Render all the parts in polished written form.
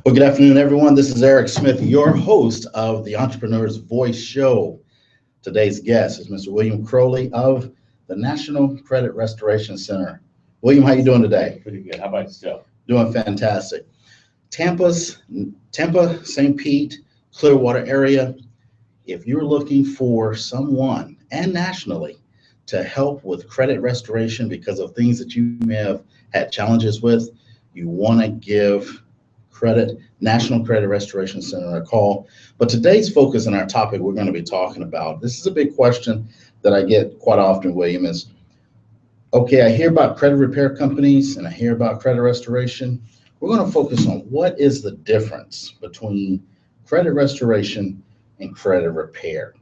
Well, good afternoon, everyone. This is Eric Smith, your host of the Entrepreneur's Voice Show. Today's guest is Mr. William Crowley of the National Credit Restoration Center. William, how you doing today? Pretty good. How about yourself? Doing fantastic. Tampa, St. Pete, Clearwater area. If you're looking for someone, and nationally, to help with credit restoration because of things that you may have had challenges with, you want to give National Credit Restoration Center a call. But today's focus and our topic we're going to be talking about, this is a big question that I get quite often, William, is, okay, I hear about credit repair companies and I hear about credit restoration. We're going to focus on what is the difference between credit restoration and credit repair.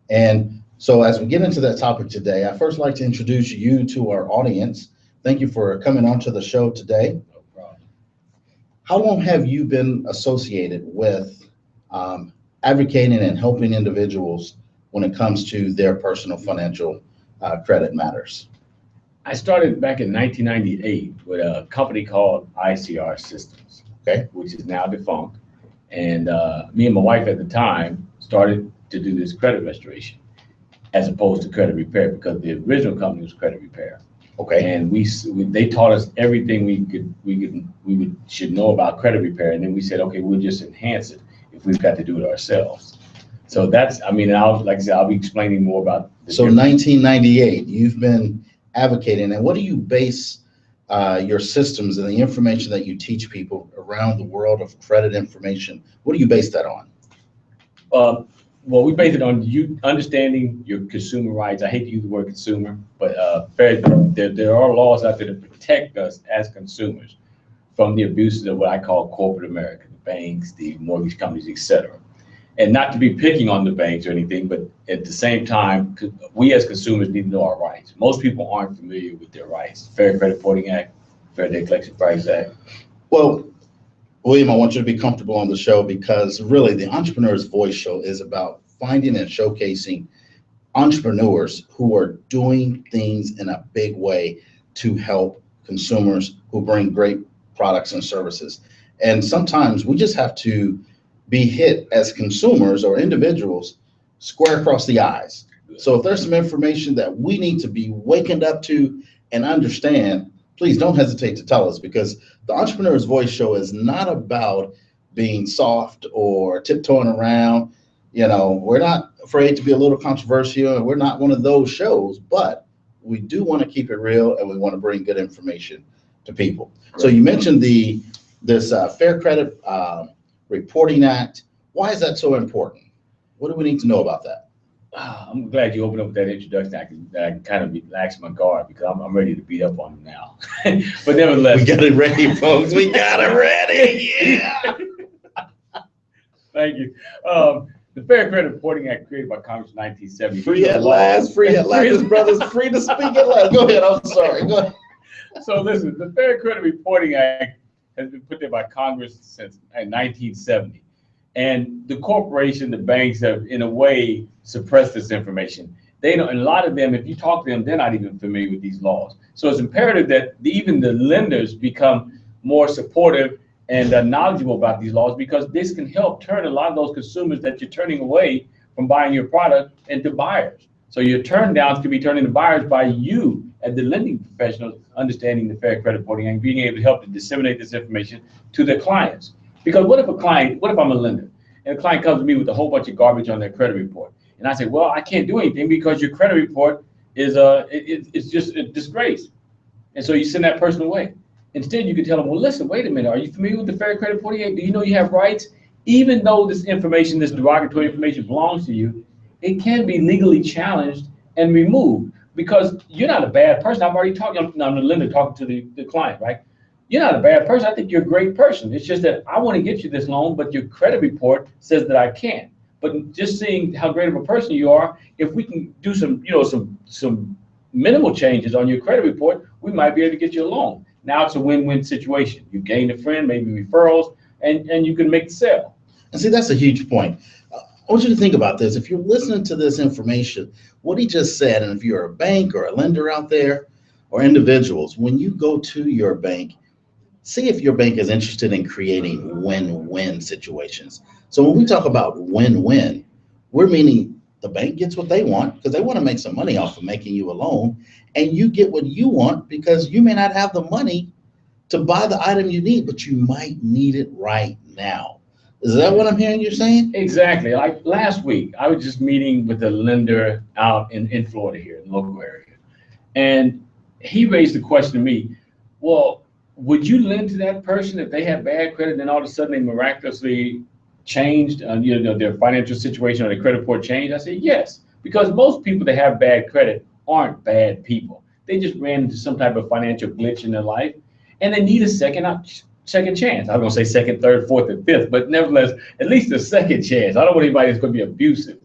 And so as we get into that topic today, I first like to introduce you to our audience. Thank you for coming onto the show today. How long have you been associated with advocating and helping individuals when it comes to their personal financial credit matters? I started back in 1998 with a company called ICR Systems, Okay. which is now defunct. And me and my wife at the time started to do this credit restoration as opposed to credit repair, because the original company was credit repair. Okay. And they taught us everything we should know about credit repair, and then we said, okay, we'll just enhance it if we've got to do it ourselves. So that's, like I said, I'll be explaining more about. So 1998, you've been advocating, and what do you base your systems and the information that you teach people around the world of credit information? What do you base that on? Well, we base it on you understanding your consumer rights. I hate to use the word consumer, but there are laws out there to protect us as consumers from the abuses of what I call corporate America, the banks, the mortgage companies, etc. And not to be picking on the banks or anything, but at the same time, we as consumers need to know our rights. Most people aren't familiar with their rights. Fair Credit Reporting Act, Fair Debt Collection Practices Act. Well, William, I want you to be comfortable on the show because really the Entrepreneur's Voice Show is about finding and showcasing entrepreneurs who are doing things in a big way to help consumers who bring great products and services. And sometimes we just have to be hit as consumers or individuals square across the eyes. So if there's some information that we need to be wakened up to and understand, please don't hesitate to tell us, because the Entrepreneur's Voice Show is not about being soft or tiptoeing around. You know, we're not afraid to be a little controversial, and we're not one of those shows, but we do want to keep it real and we want to bring good information to people. Right. So you mentioned this Fair Credit Reporting Act. Why is that so important? What do we need to know about that? I'm glad you opened up with that introduction. I can kind of relax my guard because I'm ready to beat up on them now. But nevertheless, we got it ready, folks. We got it ready. Yeah. Thank you. The Fair Credit Reporting Act, created by Congress in 1970. Free at last. This brother's free to speak at last. Go ahead. I'm sorry. Go ahead. So listen, the Fair Credit Reporting Act has been put there by Congress since 1970. And the corporation, the banks have, in a way, suppressed this information. They don't, and a lot of them, if you talk to them, they're not even familiar with these laws. So it's imperative that even the lenders become more supportive and knowledgeable about these laws, because this can help turn a lot of those consumers that you're turning away from buying your product into buyers. So your turn downs can be turned into buyers by you as the lending professionals understanding the Fair Credit Reporting and being able to help to disseminate this information to their clients. Because what if I'm a lender and a client comes to me with a whole bunch of garbage on their credit report, and I say, well, I can't do anything because your credit report is it's just a disgrace, and so you send that person away. Instead, you can tell them, well, listen, wait a minute, are you familiar with the Fair Credit Reporting Act? Do you know you have rights? Even though this information, this derogatory information belongs to you, it can be legally challenged and removed, because you're not a bad person. I've already talked, I'm the lender talking to the client, right? You're not a bad person. I think you're a great person. It's just that I want to get you this loan, but your credit report says that I can't. But just seeing how great of a person you are, if we can do some minimal changes on your credit report, we might be able to get you a loan. Now it's a win-win situation. You gained a friend, maybe referrals, and you can make the sale. And see, that's a huge point. I want you to think about this. If you're listening to this information, what he just said, and if you're a bank or a lender out there or individuals, when you go to your bank, see if your bank is interested in creating win-win situations. So when we talk about win-win, we're meaning the bank gets what they want because they want to make some money off of making you a loan, and you get what you want because you may not have the money to buy the item you need, but you might need it right now. Is that what I'm hearing you're saying? Exactly. Like last week, I was just meeting with a lender out in Florida here, in the local area. And he raised the question to me, well, would you lend to that person if they have bad credit, then all of a sudden they miraculously changed, their financial situation or their credit report changed? I said, yes, because most people that have bad credit aren't bad people. They just ran into some type of financial glitch in their life, and they need a second chance. I was gonna say second, third, fourth, and fifth, but nevertheless, at least a second chance. I don't want anybody that's gonna be abusive.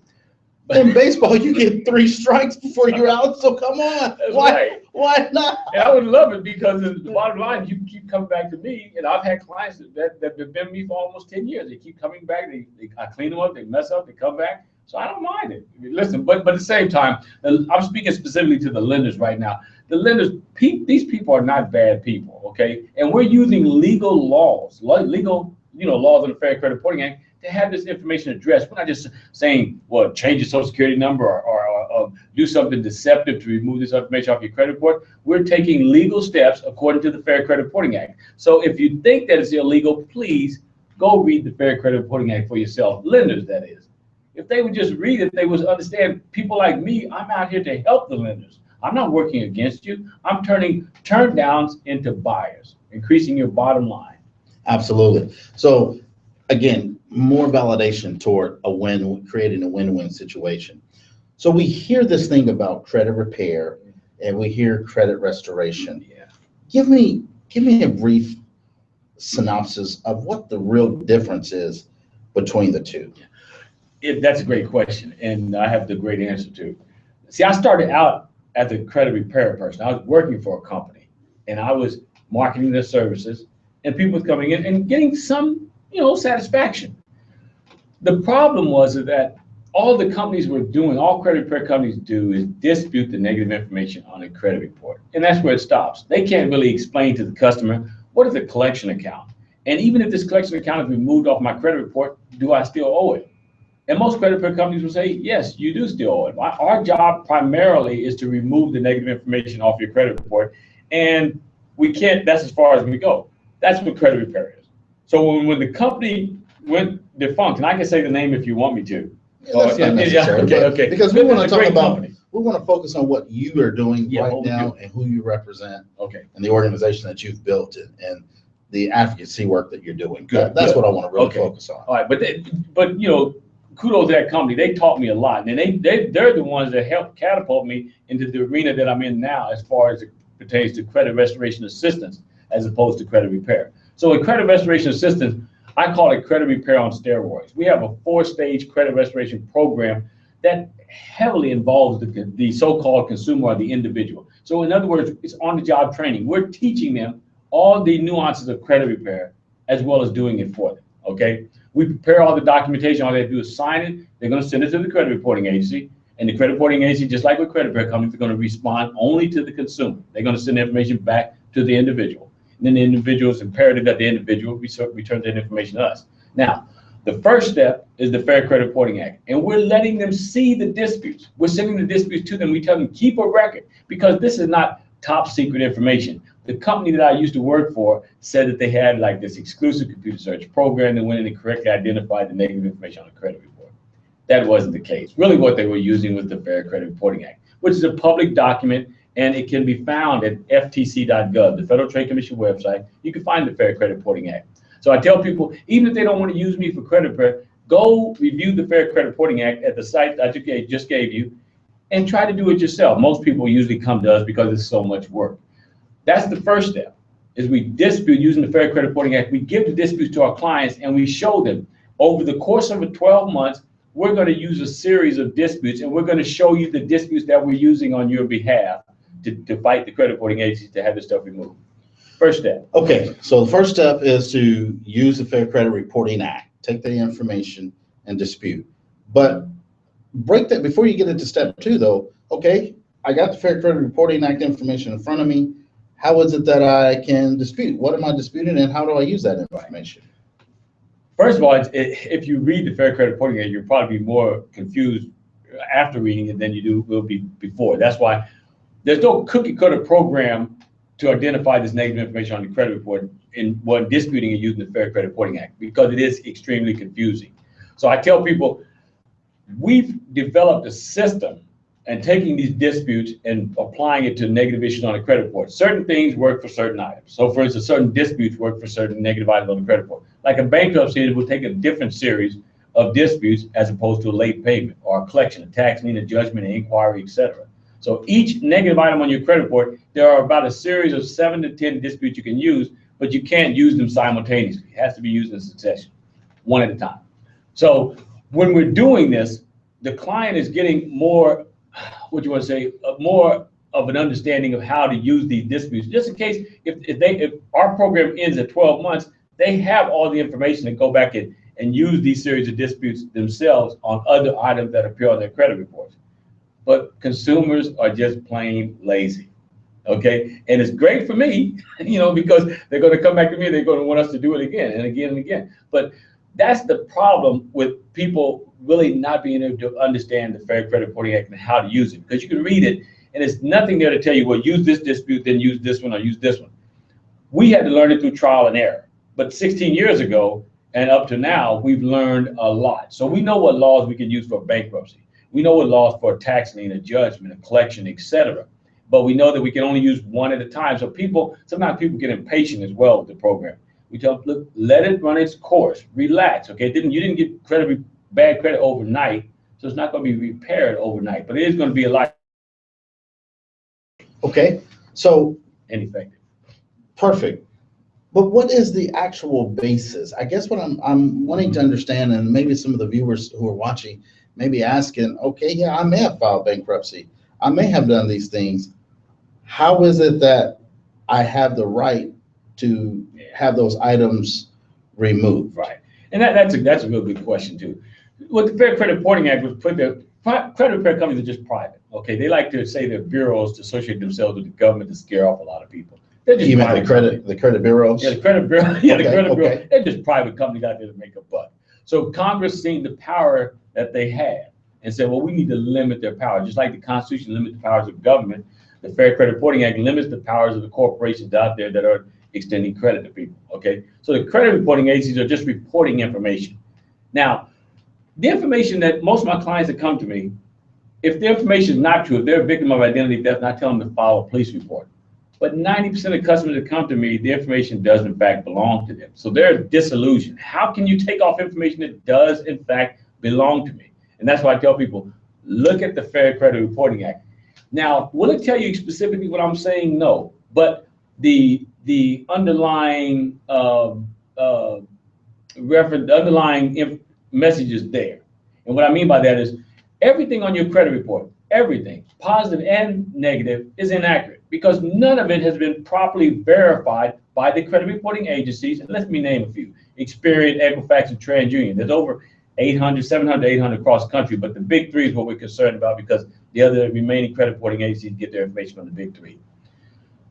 In baseball, you get 3 strikes before you're out, so come on. That's Why, right. why not? And I would love it because the bottom line, you keep coming back to me, and I've had clients that have been with me for almost 10 years. They keep coming back. I clean them up, they mess up, they come back. So I don't mind it. Listen, but at the same time, I'm speaking specifically to the lenders right now. The lenders, these people are not bad people, okay? And we're using legal laws, laws in the Fair Credit Reporting Act to have this information addressed. We're not just saying, well, change your social security number or do something deceptive to remove this information off your credit report. We're taking legal steps according to the Fair Credit Reporting Act. So if you think that it's illegal, please go read the Fair Credit Reporting Act for yourself. Lenders, that is. If they would just read it, they would understand people like me, I'm out here to help the lenders. I'm not working against you. I'm turning turn downs into buyers, increasing your bottom line. Absolutely. So again, more validation toward creating a win-win situation. So we hear this thing about credit repair and we hear credit restoration. Yeah. Give me a brief synopsis of what the real difference is between the two. That's a great question, and I have the great answer to. See, I started out as a credit repair person. I was working for a company, and I was marketing their services, and people were coming in and getting some, satisfaction. The problem was that all the companies were doing, all credit repair companies do is dispute the negative information on a credit report, and that's where it stops. They can't really explain to the customer what is a collection account, and even if this collection account is removed off my credit report, do I still owe it? And most credit repair companies will say, yes, you do still owe it. Our job primarily is to remove the negative information off your credit report. And we can't, that's as far as we go. That's what credit repair is. So when the company went defunct, and I can say the name if you want me to. That's not necessary, okay. Because we want to talk about, company. we want to focus on what you are doing right now and who you represent. Okay. And the organization that you've built and the advocacy work that you're doing. Good. That's what I want to really focus on. All right, but kudos to that company. They taught me a lot, and they're the ones that helped catapult me into the arena that I'm in now as far as it pertains to credit restoration assistance as opposed to credit repair. So in credit restoration assistance, I call it credit repair on steroids. We have a 4-stage credit restoration program that heavily involves the so-called consumer or the individual. So in other words, it's on-the-job training. We're teaching them all the nuances of credit repair as well as doing it for them, okay? We prepare all the documentation. All they have to do is sign it. They're going to send it to the credit reporting agency. And the credit reporting agency, just like with credit repair companies, they're going to respond only to the consumer. They're going to send the information back to the individual. And then the individual, it's imperative that the individual return that information to us. Now, the first step is the Fair Credit Reporting Act. And we're letting them see the disputes. We're sending the disputes to them. We tell them, keep a record, because this is not top secret information. The company that I used to work for said that they had like this exclusive computer search program that went in and correctly identified the negative information on the credit report. That wasn't the case. Really what they were using was the Fair Credit Reporting Act, which is a public document, and it can be found at ftc.gov, the Federal Trade Commission website. You can find the Fair Credit Reporting Act. So I tell people, even if they don't want to use me for credit repair, go review the Fair Credit Reporting Act at the site I just gave you and try to do it yourself. Most people usually come to us because it's so much work. That's the first step, is we dispute using the Fair Credit Reporting Act. We give the disputes to our clients and we show them over the course of 12 months, we're going to use a series of disputes, and we're going to show you the disputes that we're using on your behalf to fight the credit reporting agencies to have this stuff removed. First step. Okay, so the first step is to use the Fair Credit Reporting Act, take the information and dispute. But break that before you get into step 2 though. Okay, I got the Fair Credit Reporting Act information in front of me. how is it that I can dispute? What am I disputing, and how do I use that information? First of all, if you read the Fair Credit Reporting Act, you'll probably be more confused after reading it than you will be before. That's why there's no cookie cutter program to identify this negative information on the credit report when disputing and using the Fair Credit Reporting Act, because it is extremely confusing. So I tell people, we've developed a system and taking these disputes and applying it to negative issues on a credit report. Certain things work for certain items. So for instance, certain disputes work for certain negative items on the credit report. Like a bankruptcy, it will take a different series of disputes as opposed to a late payment or a collection, a tax lien, a judgment, an inquiry, etc. So each negative item on your credit report, there are about a series of 7 to 10 disputes you can use, but you can't use them simultaneously. It has to be used in succession, one at a time. So when we're doing this, the client is getting more, more of an understanding of how to use these disputes. Just in case, if our program ends at 12 months, they have all the information to go back and use these series of disputes themselves on other items that appear on their credit reports. But consumers are just plain lazy, okay? And it's great for me, because they're going to come back to me, they're going to want us to do it again and again and again. But that's the problem with people really not being able to understand the Fair Credit Reporting Act and how to use it, because you can read it and there's nothing there to tell you, well, use this dispute, then use this one or use this one. We had to learn it through trial and error. But 16 years ago and up to now, we've learned a lot. So we know what laws we can use for bankruptcy. We know what laws for a tax lien, a judgment, a collection, etc. But we know that we can only use one at a time. So sometimes people get impatient as well with the program. We tell them, look, let it run its course, relax, okay? You didn't get bad credit overnight, so it's not going to be repaired overnight, but it is going to be a lot. Okay, so ineffective. Perfect. But what is the actual basis? I guess what I'm wanting to understand, and maybe some of the viewers who are watching may be asking, okay, yeah, I may have filed bankruptcy. I may have done these things. How is it that I have the right to have those items removed? Right. And that's a real good question too. What the Fair Credit Reporting Act was put there, credit repair companies are just private. Okay, they like to say they're bureaus to associate themselves with the government to scare off a lot of people. They're just even the credit bureaus? Yeah, the credit bureau. Yeah, okay, the credit bureau. Okay. They're just private companies out there to make a buck. So Congress seen the power that they had and said, well, we need to limit their power. Just like the Constitution limits the powers of government, the Fair Credit Reporting Act limits the powers of the corporations out there that are extending credit to people. Okay, so the credit reporting agencies are just reporting information. Now, the information that most of my clients that come to me, if the information is not true, if they're a victim of identity theft, I tell them to file a police report. But 90% of customers that come to me, the information does in fact belong to them. So they're disillusioned. How can you take off information that does in fact belong to me? And that's why I tell people, look at the Fair Credit Reporting Act. Now, will it tell you specifically what I'm saying? No, but the underlying message is there. And what I mean by that is everything on your credit report, everything, positive and negative, is inaccurate because none of it has been properly verified by the credit reporting agencies. And let me name a few: Experian, Equifax, and TransUnion. There's over 700 to 800 across the country, but the big three is what we're concerned about because the other remaining credit reporting agencies get their information from the big three.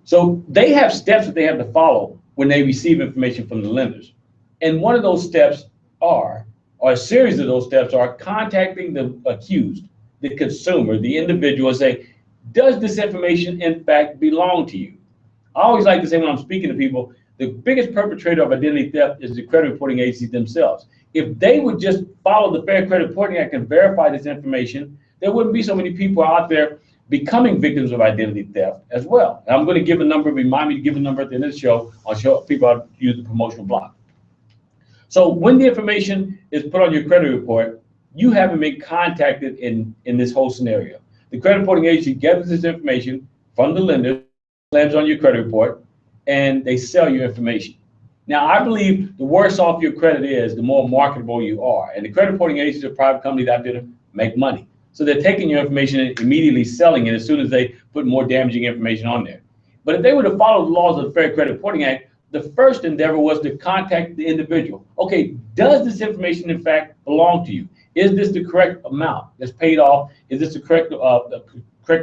So they have steps that they have to follow when they receive information from the lenders. And one of those steps or a series of those steps are contacting the accused, the consumer, the individual, and say, does this information in fact belong to you? I always like to say when I'm speaking to people, the biggest perpetrator of identity theft is the credit reporting agencies themselves. If they would just follow the Fair Credit Reporting Act and verify this information, there wouldn't be so many people out there becoming victims of identity theft as well. And I'm going to give a number, remind me to give a number at the end of the show. I'll show people how to use the promotional block. So when the information is put on your credit report, you haven't been contacted in this whole scenario. The credit reporting agency gathers this information from the lender, slams on your credit report, and they sell your information. Now, I believe the worse off your credit is, the more marketable you are. And the credit reporting agencies are private companies out there to make money. So they're taking your information and immediately selling it as soon as they put more damaging information on there. But if they were to follow the laws of the Fair Credit Reporting Act, the first endeavor was to contact the individual. Okay, does this information in fact belong to you? Is this the correct amount that's paid off? Is this the correct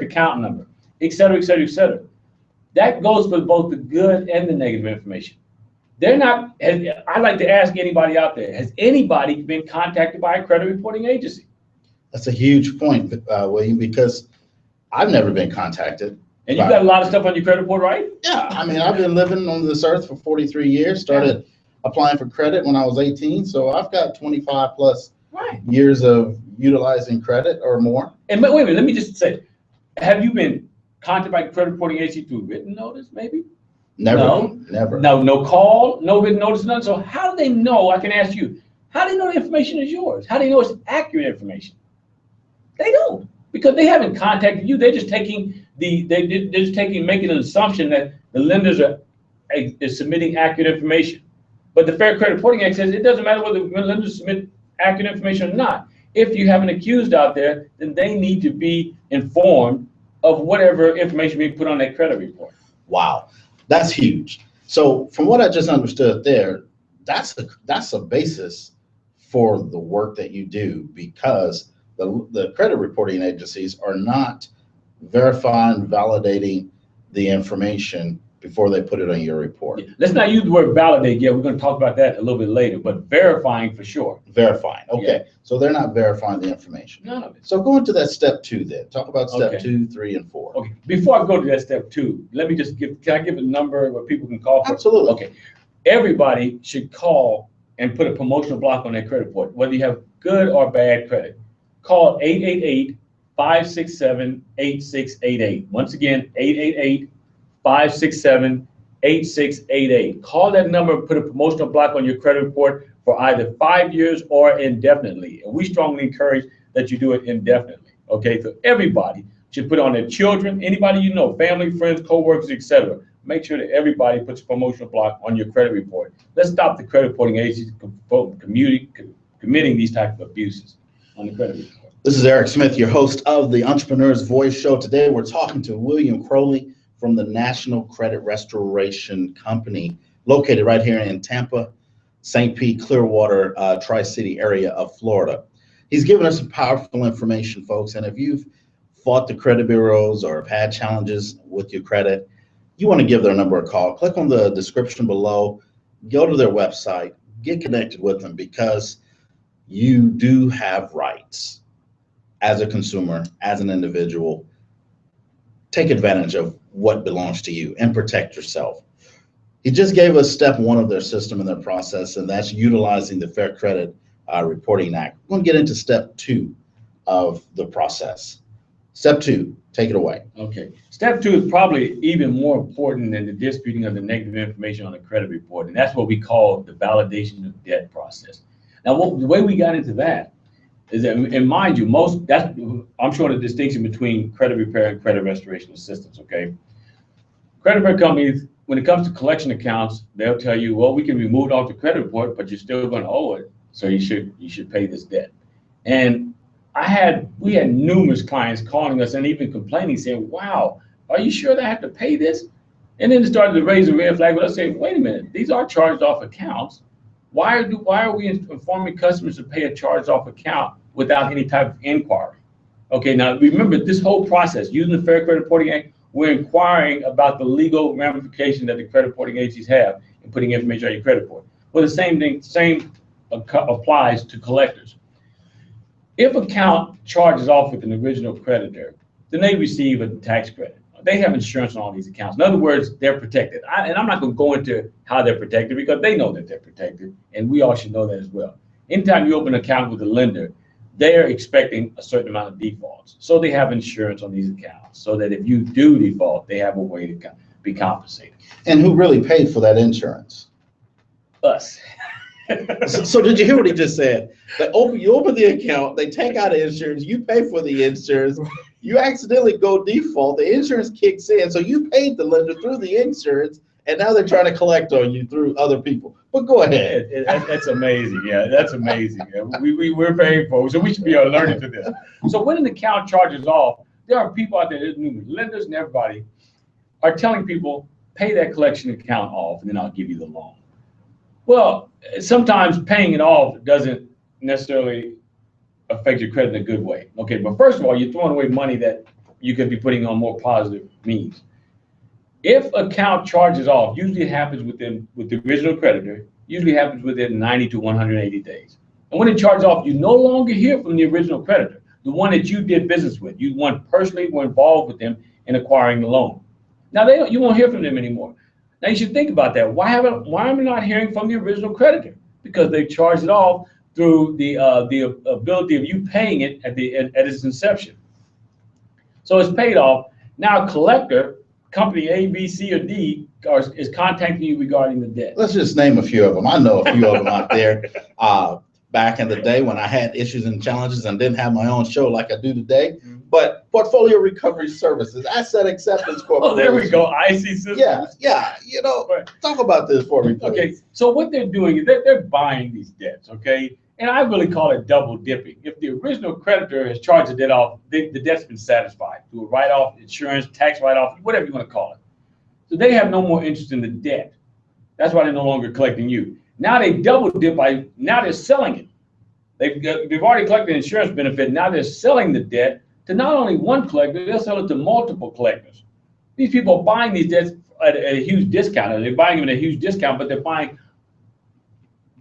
account number? Et cetera, et cetera, et cetera. That goes for both the good and the negative information. They're not, I'd like to ask anybody out there, has anybody been contacted by a credit reporting agency? That's a huge point, William, because I've never been contacted. And you've got a lot of stuff on your credit report, right? Yeah, I mean, I've been living on this earth for 43 years, started applying for credit when I was 18, so I've got 25 plus years of utilizing credit or more. And wait a minute, let me just say, have you been contacted by a credit reporting agency through written notice, maybe? Never, never. No call, no written notice, none. So how do they know, I can ask you, how do they know the information is yours? How do they know it's accurate information? They don't, because they haven't contacted you. They're just taking making an assumption that the lenders is submitting accurate information. But the Fair Credit Reporting Act says it doesn't matter whether the lenders submit accurate information or not. If you have an accused out there, then they need to be informed of whatever information being put on that credit report. Wow, that's huge. So from what I just understood there, that's a basis for the work that you do, because the credit reporting agencies are not verifying, validating the information before they put it on your report. Let's not use the word validate yet. We're going to talk about that a little bit later, but verifying for sure. Verifying, okay. Yeah. So they're not verifying the information. None of it. So going to that step 2 then. Talk about step 2, 3, and 4. Okay, before I go to that step 2, let me just can I give a number where people can call for? Absolutely. Okay, everybody should call and put a promotional block on their credit report, whether you have good or bad credit. Call 888-567-8688. Once again, 888-567-8688. Call that number and put a promotional block on your credit report for either 5 years or indefinitely. And we strongly encourage that you do it indefinitely. Okay, so everybody should put it on their children, anybody you know, family, friends, co-workers, etc. Make sure that everybody puts a promotional block on your credit report. Let's stop the credit reporting agencies from committing these types of abuses on the credit report. This is Eric Smith, your host of the Entrepreneur's Voice Show. Today we're talking to William Crowley from the National Credit Restoration Company, located right here in Tampa, St. Pete, Clearwater, Tri-City area of Florida. He's given us some powerful information, folks, and if you've fought the credit bureaus or have had challenges with your credit, you want to give their number a call. Click on the description below, go to their website, get connected with them, because you do have rights as a consumer, as an individual. Take advantage of what belongs to you and protect yourself. He just gave us step 1 of their system and their process, and that's utilizing the Fair Credit Reporting Act. We're going to get into step 2 of the process. Step 2, take it away. Okay. Step 2 is probably even more important than the disputing of the negative information on the credit report, and that's what we call the validation of debt process. Now, the way we got into that is that, and mind you, I'm showing a distinction between credit repair and credit restoration assistance, okay? Credit repair companies, when it comes to collection accounts, they'll tell you, well, we can remove it off the credit report, but you're still going to owe it, so you should pay this debt. And we had numerous clients calling us and even complaining, saying, wow, are you sure that I have to pay this? And then it started to raise a red flag with us, saying, wait a minute, these are charged off accounts. Why are we informing customers to pay a charged off account without any type of inquiry? Okay, now remember, this whole process, using the Fair Credit Reporting Act, we're inquiring about the legal ramification that the credit reporting agencies have in putting information on your credit report. Well, the same applies to collectors. If account charges off with an original creditor, then they receive a tax credit. They have insurance on all these accounts. In other words, they're protected. And I'm not going to go into how they're protected, because they know that they're protected, and we all should know that as well. Anytime you open an account with a lender, they're expecting a certain amount of defaults. So they have insurance on these accounts, so that if you do default, they have a way to be compensated. And who really paid for that insurance? Us. So did you hear what he just said? You open the account, they take out the insurance, you pay for the insurance, you accidentally go default, the insurance kicks in, so you paid the lender through the insurance, and now they're trying to collect on you through other people. But go ahead. That's amazing. Yeah, that's amazing. Yeah, we're paying for it, so we should be alerted to this. So when an account charges off, there are people out there, there's lenders and everybody, are telling people, pay that collection account off, and then I'll give you the loan. Well, sometimes paying it off doesn't necessarily affect your credit in a good way. Okay, but first of all, you're throwing away money that you could be putting on more positive means. If account charges off, usually it happens with the original creditor, usually happens within 90 to 180 days. And when it charges off, you no longer hear from the original creditor, the one that you did business with. You personally were involved with them in acquiring the loan. Now you won't hear from them anymore. Now you should think about that. Why am I not hearing from the original creditor? Because they charged it off through the ability of you paying it at its inception. So it's paid off. Now collector, company A, B, C, or D is contacting you regarding the debt. Let's just name a few of them. I know a few of them out there. Back in the day when I had issues and challenges and didn't have my own show like I do today, but Portfolio Recovery Services, Asset Acceptance Corporation. Oh, there we go. IC Systems. Yeah. Talk about this for me, please. Okay, so what they're doing is they're buying these debts, okay? And I really call it double dipping. If the original creditor has charged the debt off, the debt's been satisfied through a write-off, insurance, tax write-off, whatever you want to call it. So they have no more interest in the debt. That's why they're no longer collecting you. Now they double dip now they're selling it. They've already collected insurance benefit. Now they're selling the debt to not only one collector, they'll sell it to multiple collectors. These people are buying these debts at a huge discount. They're buying them at a huge discount, but they're buying,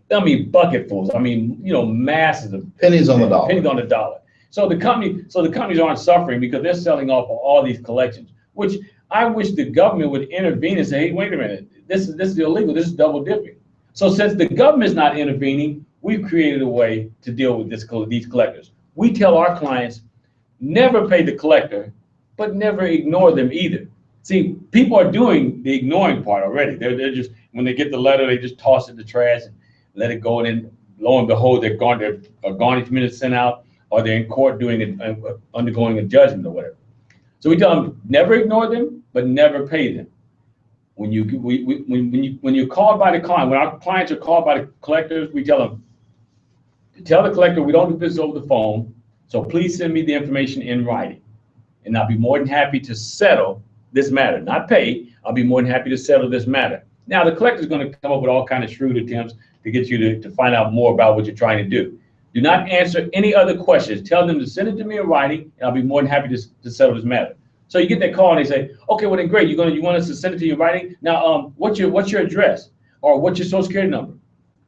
bucketfuls. Masses of pennies on the dollar. Pennies on the dollar. So the companies aren't suffering because they're selling off all these collections, which I wish the government would intervene and say, hey, wait a minute, this is illegal, this is double dipping. So since the government's not intervening, we've created a way to deal with these collectors. We tell our clients, never pay the collector, but never ignore them either. See, people are doing the ignoring part already. They're just, when they get the letter, they just toss it in the trash and let it go. And then lo and behold, a garnishment is sent out, or they're in court undergoing a judgment or whatever. So we tell them, never ignore them, but never pay them. When you're called by the client, when our clients are called by the collectors, we tell them, tell the collector we don't do business over the phone, so please send me the information in writing, and I'll be more than happy to settle this matter. Not pay, I'll be more than happy to settle this matter. Now the collector is going to come up with all kinds of shrewd attempts to get you to find out more about what you're trying to do. Do not answer any other questions. Tell them to send it to me in writing, and I'll be more than happy to settle this matter. So you get that call and they say, okay, well then great, you want us to send it to you in writing? Now, what's your address, or what's your social security number?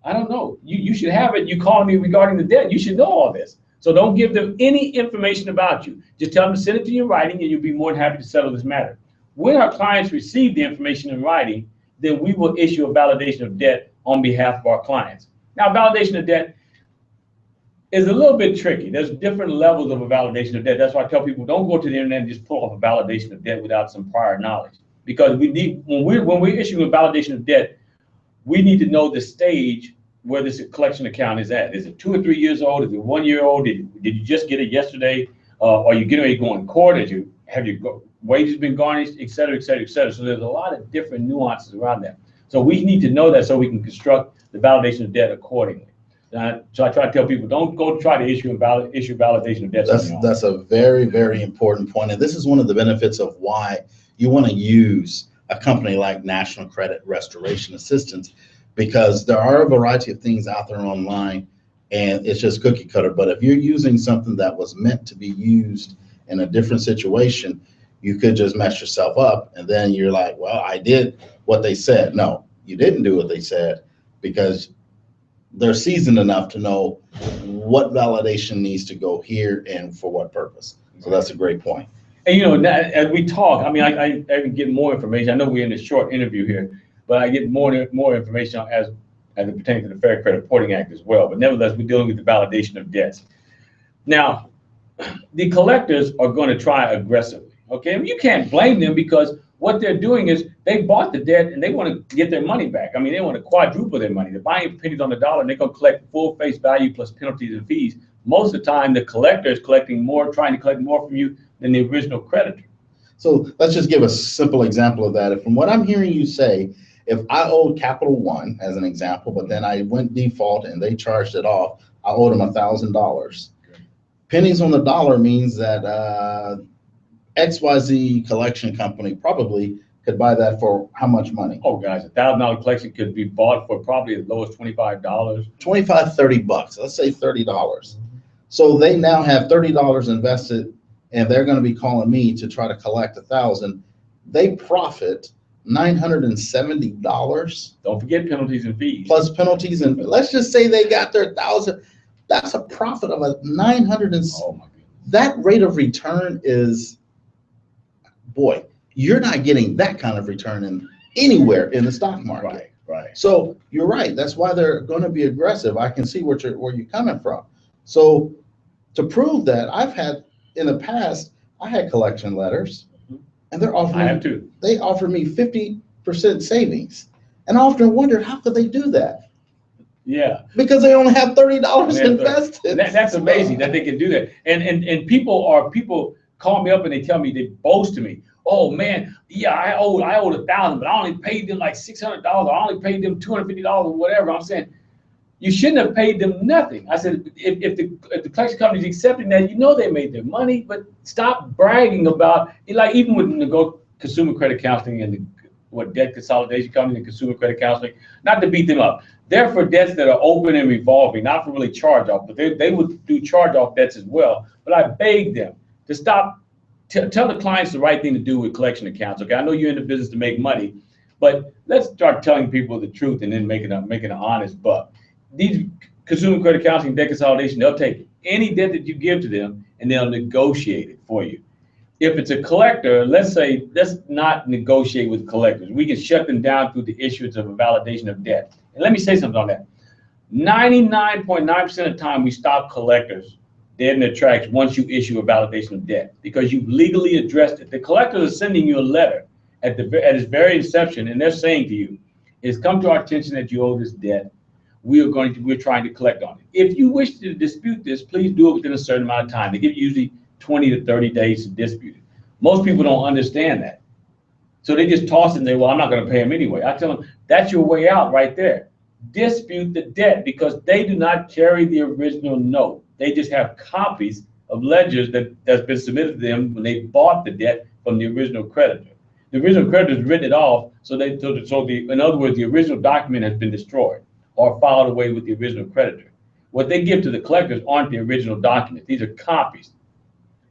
I don't know. You should have it. You calling me regarding the debt. You should know all this. So don't give them any information about you. Just tell them to send it to you in writing, and you'll be more than happy to settle this matter. When our clients receive the information in writing, then we will issue a validation of debt on behalf of our clients. Now, validation of debt is a little bit tricky. There's different levels of a validation of debt. That's why I tell people, don't go to the internet and just pull off a validation of debt without some prior knowledge. Because when we're issuing a validation of debt, we need to know the stage where this collection account is at. Is it 2 or 3 years old? Is it 1 year old? Did you just get it yesterday? Are you getting ready to go in court? Have your wages been garnished, et cetera, et cetera, et cetera? So there's a lot of different nuances around that. So we need to know that so we can construct the validation of debt accordingly. So I try to tell people, don't go try to issue validation of debt. That's a very, very important point. And this is one of the benefits of why you want to use a company like National Credit Restoration Assistance, because there are a variety of things out there online and it's just cookie cutter. But if you're using something that was meant to be used in a different situation, you could just mess yourself up. And then you're like, well, I did what they said. No, you didn't do what they said, because they're seasoned enough to know what validation needs to go here and for what purpose. So that's a great point. And as we talk, I get more information. I know we're in a short interview here, but I get more information as it pertains to the Fair Credit Reporting Act as well. But nevertheless, we're dealing with the validation of debts. Now, the collectors are going to try aggressively. Okay, and you can't blame them, because what they're doing is they bought the debt and they want to get their money back. They want to quadruple their money. They're buying pennies on the dollar, and they're going to collect full face value plus penalties and fees. Most of the time, the collector is trying to collect more from you than the original creditor. So let's just give a simple example of that. If from what I'm hearing you say, if I owed Capital One as an example, but then I went default and they charged it off, I owed them $1,000. Pennies on the dollar means that XYZ collection company probably could buy that for how much money? Oh, guys, $1,000 collection could be bought for probably as low as $25. $25-$30. Let's say $30. So they now have $30 invested, and they're going to be calling me to try to collect $1,000. They profit $970 Don't forget penalties and fees. plus penalties, and let's just say they got their 1,000. That's a profit of a 900. Oh my goodness. That rate of return is, boy, you're not getting that kind of return in anywhere in the stock market. Right, right. So you're right. That's why they're going to be aggressive. I can see where you're coming from. So to prove that, I've had in the past, I had collection letters, and they're offering. I have too. They offered me 50% savings, and I often wonder how could they do that? Yeah. Because they only have $30 invested. That's amazing that they can do that. And people call me up and they tell me, they boast to me, oh man, yeah, I owed 1,000, but I only paid them like $600. I only paid them $250 or whatever. I'm saying, you shouldn't have paid them nothing. I said, if the collection company is accepting that, you know they made their money, but stop bragging about, like even with the consumer credit counseling and the debt consolidation company and consumer credit counseling, not to beat them up. They're for debts that are open and revolving, not for really charge-off, but they would do charge-off debts as well. But I beg them to stop, tell the clients the right thing to do with collection accounts. Okay, I know you're in the business to make money, but let's start telling people the truth and then making an honest buck. These consumer credit counseling, debt consolidation, they'll take any debt that you give to them and they'll negotiate it for you. If it's a collector, let's not negotiate with collectors. We can shut them down through the issuance of a validation of debt. And let me say something on that. 99.9% of the time we stop collectors dead in their tracks once you issue a validation of debt because you've legally addressed it. The collectors are sending you a letter at its very inception, and they're saying to you, it's come to our attention that you owe this debt. We're trying to collect on it. If you wish to dispute this, please do it within a certain amount of time. They give you usually 20 to 30 days to dispute it. Most people don't understand that. So they just toss it and say, well, I'm not going to pay them anyway. I tell them, that's your way out right there. Dispute the debt because they do not carry the original note. They just have copies of ledgers that's been submitted to them when they bought the debt from the original creditor. The original creditor has written it off, in other words, the original document has been destroyed or filed away with the original creditor. What they give to the collectors aren't the original documents. These are copies.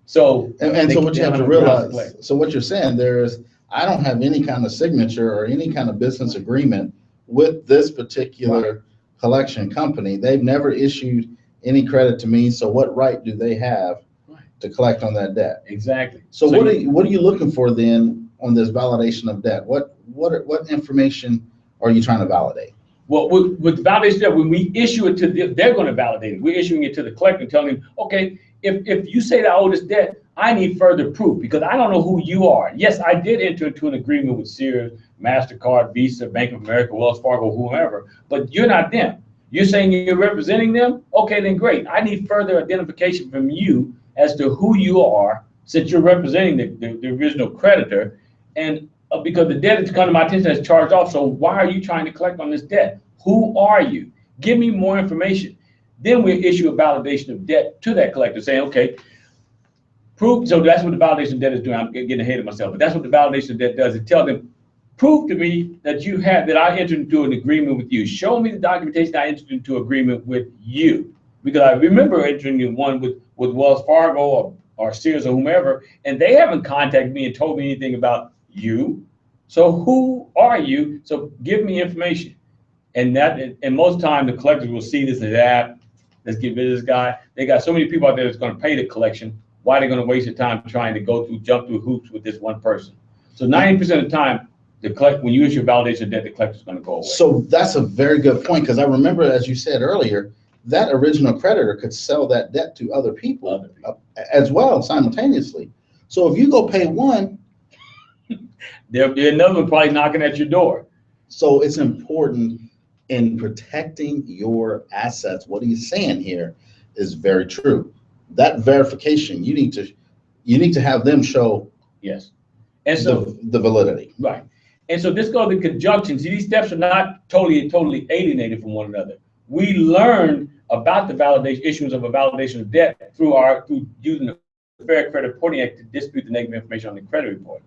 So so what you have to realize, so what you're saying there is, I don't have any kind of signature or any kind of business agreement with this particular collection company. They've never issued any credit to me. So what right do they have to collect on that debt? Exactly. So what are you looking for then on this validation of debt? What information are you trying to validate? Well, with validation debt, when we issue it they're going to validate it. We're issuing it to the collector, telling him, okay, if you say that I owe this debt, I need further proof because I don't know who you are. Yes, I did enter into an agreement with Sears, MasterCard, Visa, Bank of America, Wells Fargo, whomever, but you're not them. You're saying you're representing them? Okay, then great. I need further identification from you as to who you are since you're representing the original creditor. And because the debt has come to my attention as charged off, so why are you trying to collect on this debt? Who are you? Give me more information. Then we issue a validation of debt to that collector saying, okay, prove. So that's what the validation of debt is doing. I'm getting ahead of myself, but that's what the validation of debt does. It tells them, prove to me that I entered into an agreement with you. Show me the documentation I entered into agreement with you. Because I remember entering in one with Wells Fargo or Sears or whomever, and they haven't contacted me and told me anything about you. So who are you? So give me information. And most time the collectors will see this as that. Let's get rid of this guy. They got so many people out there that's going to pay the collection. Why are they going to waste their time trying to jump through hoops with this one person? So 90% of the time, when you issue a validation of debt, the collector is going to go away. So that's a very good point because I remember, as you said earlier, that original creditor could sell that debt to other people as well simultaneously. So if you go pay one, there'll be another one probably knocking at your door. So it's important in protecting your assets. What he's saying here is very true. That verification, you need to have them show yes, and so the validity. Right. And so this goes in conjunction. See, these steps are not totally alienated from one another. We learn about the issuance of a validation of debt through using the Fair Credit Reporting Act to dispute the negative information on the credit report.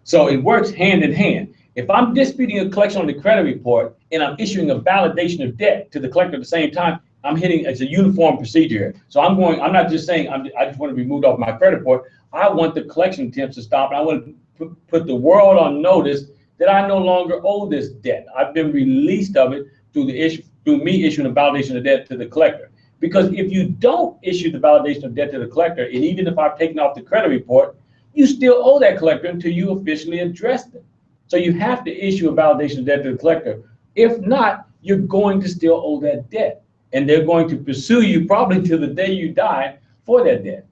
So it works hand in hand. If I'm disputing a collection on the credit report and I'm issuing a validation of debt to the collector at the same time, it's a uniform procedure here. So I'm not just saying I just want to be moved off my credit report. I want the collection attempts to stop. And I want to put the world on notice that I no longer owe this debt. I've been released of it through me issuing a validation of debt to the collector. Because if you don't issue the validation of debt to the collector, and even if I've taken off the credit report, you still owe that collector until you officially address them. So you have to issue a validation of debt to the collector. If not, you're going to still owe that debt. And they're going to pursue you probably till the day you die for that debt.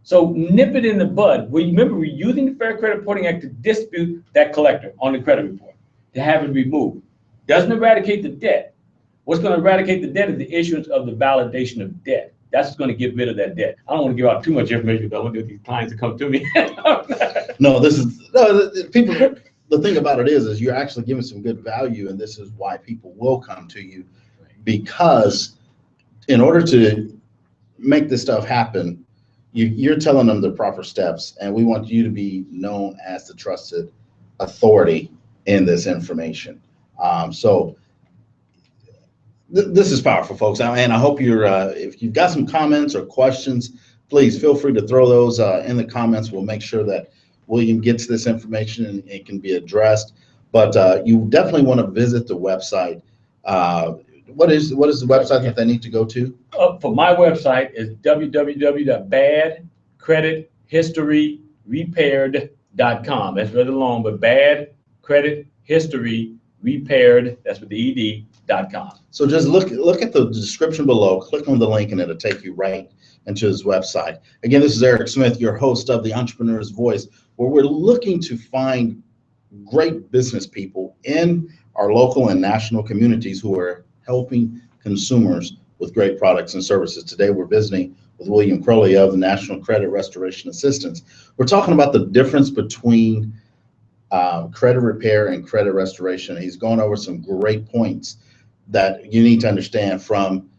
So nip it in the bud. Remember, we're using the Fair Credit Reporting Act to dispute that collector on the credit report, to have it removed. Doesn't eradicate the debt. What's going to eradicate the debt is the issuance of the validation of debt. That's what's going to get rid of that debt. I don't want to give out too much information because I want these clients to come to me. People. The thing about it is you're actually giving some good value, and this is why people will come to you, because in order to make this stuff happen, you're telling them the proper steps, and we want you to be known as the trusted authority in this information. This is powerful, folks, and I hope if you've got some comments or questions, please feel free to throw those in the comments. We'll make sure that William gets this information and it can be addressed. But you definitely want to visit the website. What is the website that they need to go to? For my website is www.badcredithistoryrepaired.com. That's rather long, but badcredithistoryrepaired, that's with the ED.com. So just look at the description below, click on the link, and it'll take you right into his website. Again, this is Eric Smith, your host of The Entrepreneur's Voice, where we're looking to find great business people in our local and national communities who are helping consumers with great products and services. Today, we're visiting with William Crowley of the National Credit Restoration Assistance. We're talking about the difference between credit repair and credit restoration. He's gone over some great points that you need to understand from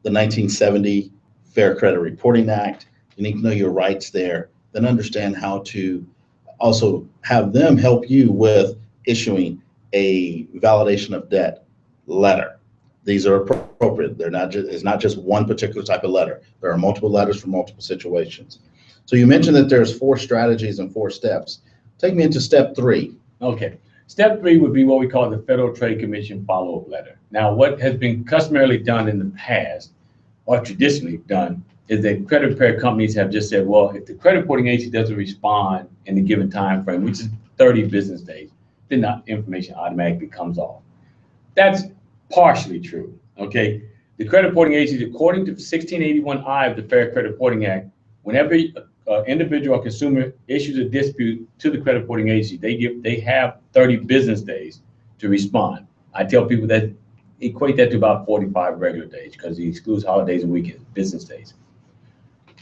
the 1970 Fair Credit Reporting Act. You need to know your rights there, then understand how to also have them help you with issuing a validation of debt letter. These are appropriate. It's not just one particular type of letter. There are multiple letters for multiple situations. So you mentioned that there's 4 strategies and 4 steps. Take me into step 3. Okay. Step 3 would be what we call the Federal Trade Commission follow-up letter. Now, what has been customarily done in the past, or traditionally done, is that credit repair companies have just said, well, if the credit reporting agency doesn't respond in a given time frame, which is 30 business days, then that information automatically comes off. That's partially true, okay? The credit reporting agency, according to 1681I of the Fair Credit Reporting Act, whenever individual or consumer issues a dispute to the credit reporting agency, they have 30 business days to respond. I tell people that equate that to about 45 regular days because it excludes holidays and weekends, business days.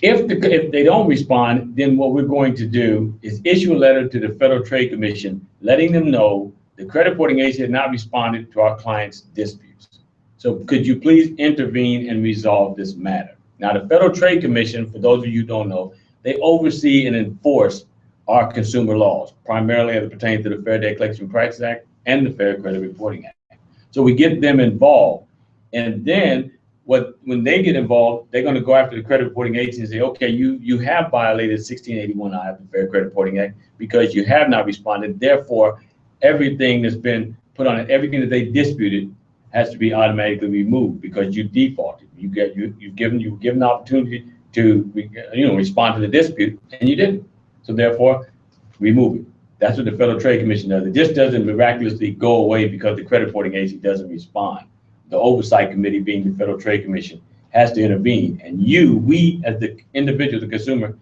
If they don't respond, then what we're going to do is issue a letter to the Federal Trade Commission letting them know the credit reporting agency has not responded to our client's disputes. So could you please intervene and resolve this matter? Now, the Federal Trade Commission, for those of you who don't know, they oversee and enforce our consumer laws, primarily as it pertains to the Fair Debt Collection Practices Act and the Fair Credit Reporting Act. So we get them involved, and then when they get involved, they're going to go after the credit reporting agency and say, okay, you have violated 1681I of the Fair Credit Reporting Act because you have not responded. Therefore, everything that's been put on it, everything that they disputed has to be automatically removed because you defaulted. You've given the opportunity to respond to the dispute, and you didn't. So therefore, remove it. That's what the Federal Trade Commission does. It just doesn't miraculously go away because the credit reporting agency doesn't respond. The oversight committee, being the Federal Trade Commission, has to intervene, and we as the individual, the consumer,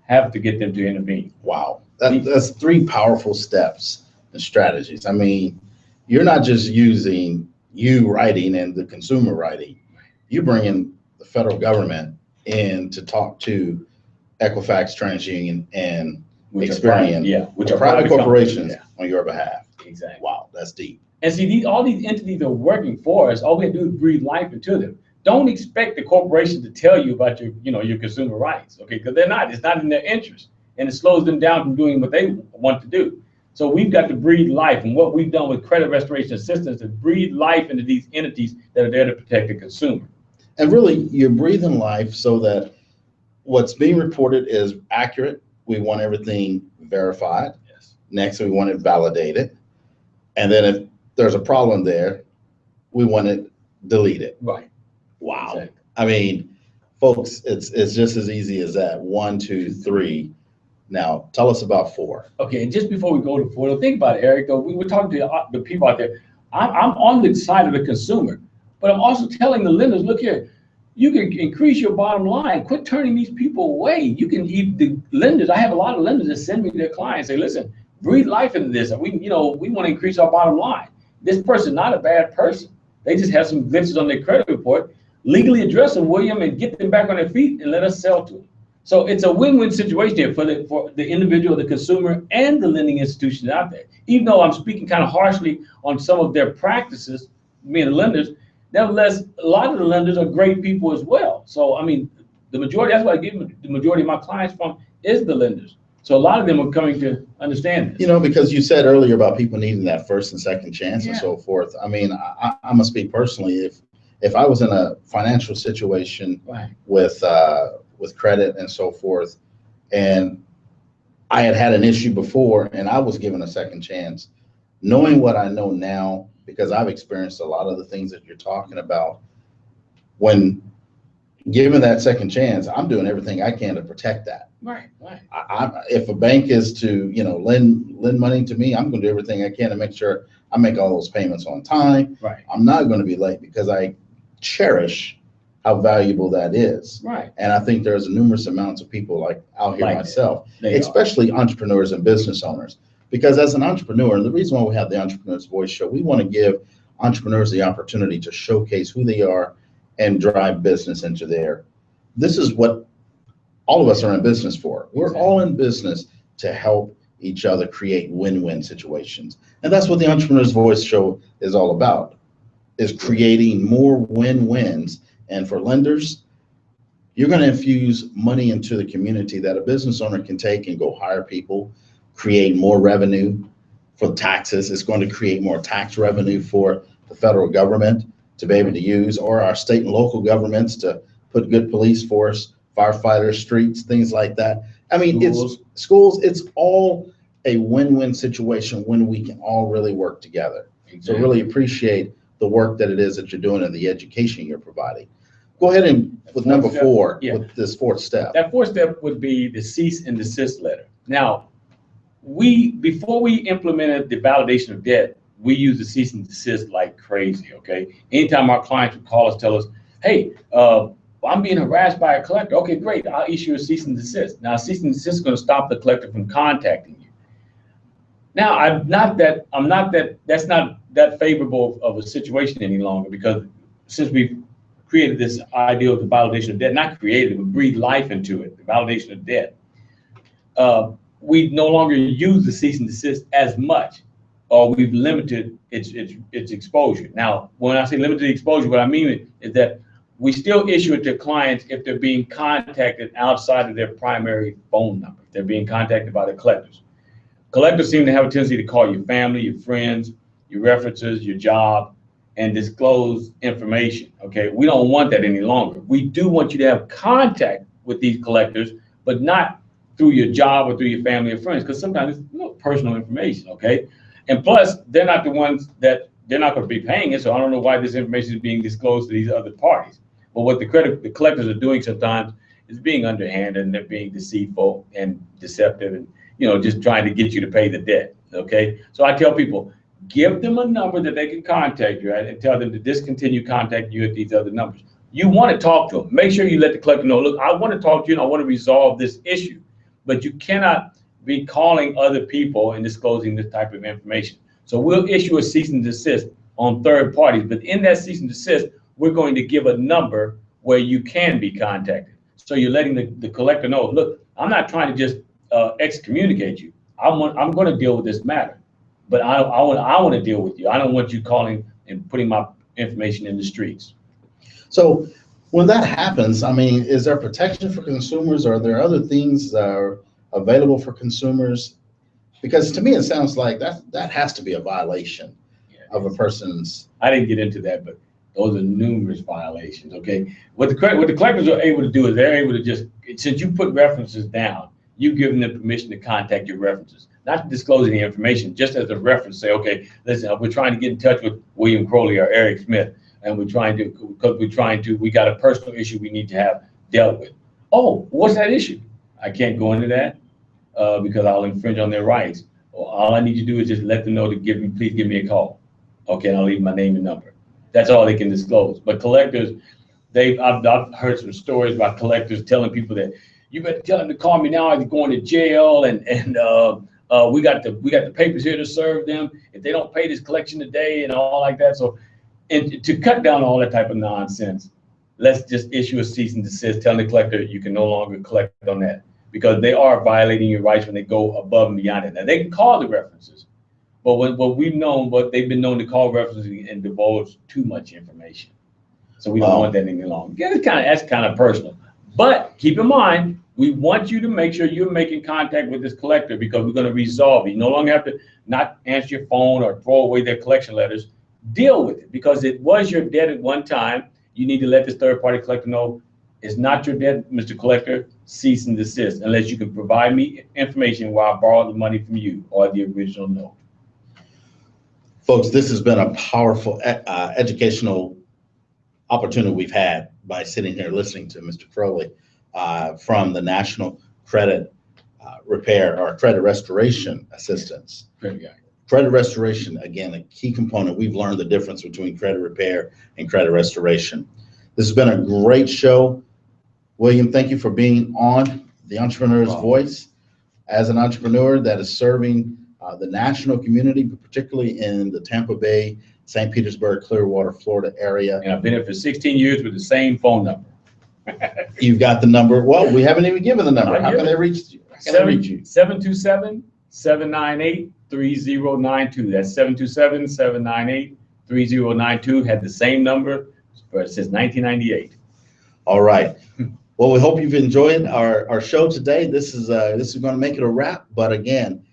have to get them to intervene. Wow, that's 3 powerful steps and strategies. I mean, you're not just using you writing and the consumer writing. You bring in the federal government in to talk to Equifax, TransUnion, and Experian, which are private corporations on your behalf. Exactly. Wow, that's deep. And see, all these entities are working for us. All we have to do is breathe life into them. Don't expect the corporation to tell you about your consumer rights, okay? Because they're not. It's not in their interest, and it slows them down from doing what they want to do. So we've got to breathe life, and what we've done with credit restoration assistance is breathe life into these entities that are there to protect the consumer. And really, you're breathing life so that what's being reported is accurate. We want everything verified. Yes. Next, we want it validated. And then if there's a problem there, we want to delete it. Right. Wow. Exactly. I mean, folks, it's just as easy as that. 1, 2, 3. Now, tell us about 4. Okay, and just before we go to 4, think about it, Eric. Though we were talking to the people out there. I'm on the side of the consumer, but I'm also telling the lenders, look here, you can increase your bottom line. Quit turning these people away. You can eat the lenders. I have a lot of lenders that send me their clients. Say, listen, breathe life into this. We want to increase our bottom line. This person's not a bad person. They just have some glitches on their credit report. Legally address them, William, and get them back on their feet and let us sell to them. So it's a win-win situation here for the individual, the consumer, and the lending institutions out there. Even though I'm speaking kind of harshly on some of their practices, being the lenders, nevertheless, a lot of the lenders are great people as well. So, I mean, the majority, that's what I give the majority of my clients from, is the lenders. So a lot of them are coming to understand this. Because you said earlier about people needing that first and second chance and so forth. I mean, I'm gonna speak personally. If I was in a financial situation with credit and so forth, and I had an issue before and I was given a second chance, knowing what I know now, because I've experienced a lot of the things that you're talking about, when given that second chance, I'm doing everything I can to protect that. Right. If a bank is to, lend money to me, I'm going to do everything I can to make sure I make all those payments on time. Right. I'm not going to be late because I cherish how valuable that is. Right. And I think there's numerous amounts of people like out here myself, especially entrepreneurs and business owners. Because as an entrepreneur, and the reason why we have the Entrepreneur's Voice show, we want to give entrepreneurs the opportunity to showcase who they are and drive business into there. This is what all of us are in business for. We're all in business to help each other create win-win situations. And that's what the Entrepreneur's Voice show is all about, is creating more win-wins. And for lenders, you're going to infuse money into the community that a business owner can take and go hire people, create more revenue for taxes. It's going to create more tax revenue for the federal government to be able to use, or our state and local governments to put good police force, firefighters, streets, things like that. I mean, it's schools, it's all a win-win situation when we can all really work together. So really appreciate the work that it is that you're doing and the education you're providing. Go ahead and with number 4, with this 4th step. That 4th step would be the cease and desist letter. Now, before we implemented the validation of debt, we use the cease and desist like crazy, okay? Anytime our clients would call us, tell us, hey, I'm being harassed by a collector. Okay, great, I'll issue a cease and desist. Now, cease and desist is going to stop the collector from contacting you. Now, that's not that favorable of a situation any longer, because since we've created this idea of the validation of debt, not created, but breathed life into it, the validation of debt, we no longer use the cease and desist as much, or we've limited its exposure. Now, when I say limited exposure, what I mean is that we still issue it to clients if they're being contacted outside of their primary phone number. If they're being contacted by the collectors. Collectors seem to have a tendency to call your family, your friends, your references, your job, and disclose information, okay? We don't want that any longer. We do want you to have contact with these collectors, but not through your job or through your family or friends, because sometimes it's personal information, okay? And plus, they're not the ones that, they're not going to be paying it, so I don't know why this information is being disclosed to these other parties. But what the collectors are doing sometimes is being underhanded, and they're being deceitful and deceptive, and just trying to get you to pay the debt, okay? So I tell people, give them a number that they can contact you at and tell them to discontinue contacting you at these other numbers. You want to talk to them. Make sure you let the collector know, look, I want to talk to you and I want to resolve this issue. But you cannot be calling other people and disclosing this type of information. So we'll issue a cease and desist on third parties. But in that cease and desist, we're going to give a number where you can be contacted. So you're letting the collector know, look, I'm not trying to just excommunicate you. I'm going to deal with this matter. But I want to deal with you. I don't want you calling and putting my information in the streets. So when that happens, I mean, is there protection for consumers? Are there other things that are available for consumers? Because to me, it sounds like that has to be a violation of a person's. I didn't get into that, but those are numerous violations, okay? What the collectors are able to do is they're able to just, since you put references down, you give them the permission to contact your references. not to disclose any information, just as a reference, say, okay, listen, we're trying to get in touch with William Crowley or Eric Smith, and we got a personal issue we need to have dealt with. Oh, what's that issue? I can't go into that because I'll infringe on their rights. All I need to do is just let them know to please give me a call. Okay, and I'll leave my name and number. That's all they can disclose. But collectors, I've heard some stories about collectors telling people that you better tell them to call me now. I'm going to jail, and we got the papers here to serve them if they don't pay this collection today and all like that. So, and to cut down all that type of nonsense, let's just issue a cease and desist, telling the collector you can no longer collect on that, because they are violating your rights when they go above and beyond it. Now they can call the references, but what they've been known to call references and divulge too much information. So we don't want that any longer. Yeah, that's kind of personal. But keep in mind, we want you to make sure you're making contact with this collector, because we're going to resolve it. You no longer have to not answer your phone or throw away their collection letters. Deal with it, because it was your debt at one time. You need to let this third-party collector know it's not your debt, Mr. Collector. Cease and desist, unless you can provide me information where I borrowed the money from you or the original note. Folks, this has been a powerful educational opportunity we've had by sitting here listening to Mr. Crowley from the National Credit Repair or Credit Restoration Assistance. Credit restoration, again, a key component. We've learned the difference between credit repair and credit restoration. This has been a great show. William, thank you for being on The Entrepreneur's Voice. As an entrepreneur that is serving the national community, but particularly in the Tampa Bay, St. Petersburg, Clearwater, Florida area. And I've been here for 16 years with the same phone number. You've got the number. Well, we haven't even given the number. How can they reach you? 727-798-3092. That's 727-798-3092. Had the same number since 1998. All right. Well, we hope you've enjoyed our show today. This is going to make it a wrap. But again,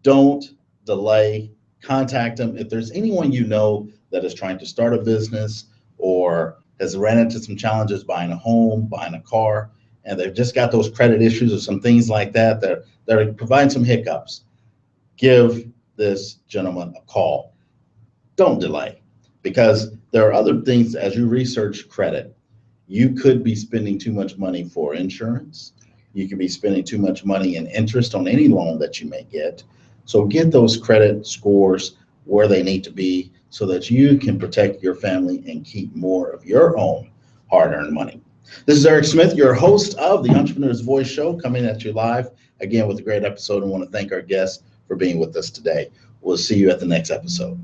don't delay. Contact them. If there's anyone you know that is trying to start a business or has ran into some challenges buying a home, buying a car, and they've just got those credit issues or some things like that, that are providing some hiccups, give this gentleman a call. Don't delay, because there are other things. As you research credit, you could be spending too much money for insurance. You could be spending too much money in interest on any loan that you may get. So get those credit scores where they need to be so that you can protect your family and keep more of your own hard-earned money. This is Eric Smith, your host of the Entrepreneur's Voice Show, coming at you live again with a great episode. I want to thank our guests for being with us today. We'll see you at the next episode.